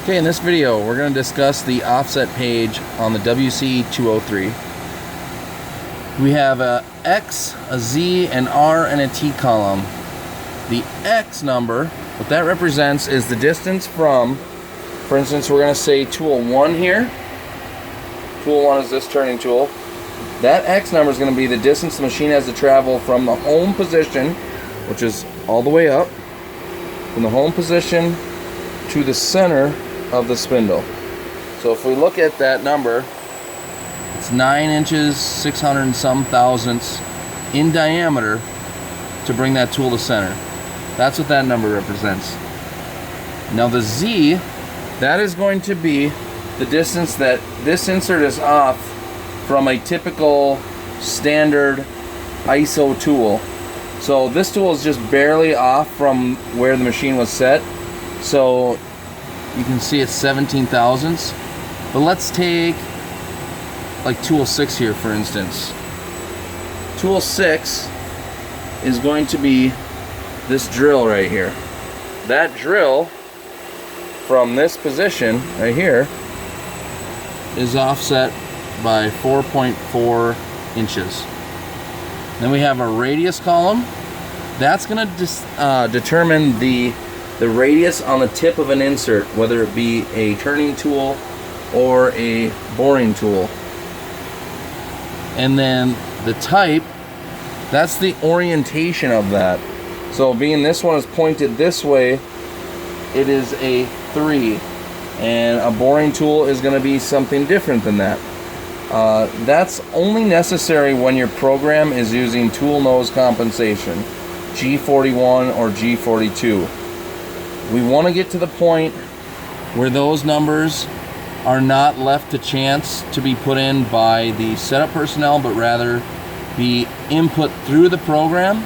Okay, in this video we're going to discuss the offset page on the WC-203. We have a X, a Z, an R, and a T column. The X number, what that represents is the distance from, for instance, we're going to say tool 1 here. Tool 1 is this turning tool. That X number is going to be the distance the machine has to travel from the home position, which is all the way up, from the home position to the center of the spindle. So if we look at that number, it's 9 inches, 600 and some thousandths in diameter to bring that tool to center. That's what that number represents. Now the Z, that is going to be the distance that this insert is off from a typical standard ISO tool. So this tool is just barely off from where the machine was set. So you can see it's 17 thousandths. But let's take like tool 6 here, for instance. Tool 6 is going to be this drill right here. That drill from this position right here is offset by 4.4 inches. Then we have a radius column. That's going to determine the radius on the tip of an insert, whether it be a turning tool or a boring tool. And then the type, that's the orientation of that. So being this one is pointed this way, it is a 3. And a boring tool is going to be something different than that. That's only necessary when your program is using tool nose compensation, G41 or G42. We want to get to the point where those numbers are not left to chance to be put in by the setup personnel, but rather be input through the program.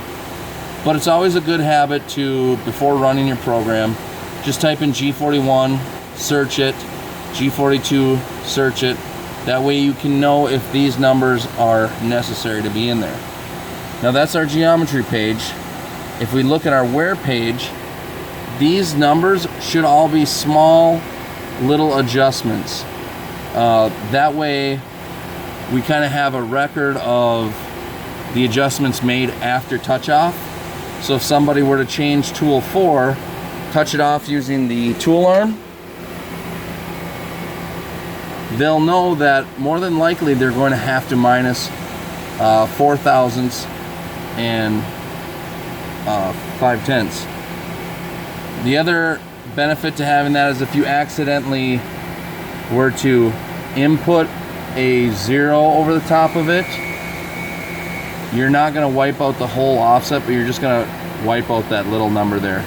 But it's always a good habit to, before running your program, just type in G41, search it, G42, search it. That way you can know if these numbers are necessary to be in there. Now that's our geometry page. If we look at our wear page, these numbers should all be small little adjustments. That way we kind of have a record of the adjustments made after touch off. So if somebody were to change tool 4, touch it off using the tool arm, they'll know that more than likely they're going to have to minus 4 thousandths and 5/10. The other benefit to having that is if you accidentally were to input a 0 over the top of it, you're not going to wipe out the whole offset, but you're just going to wipe out that little number there.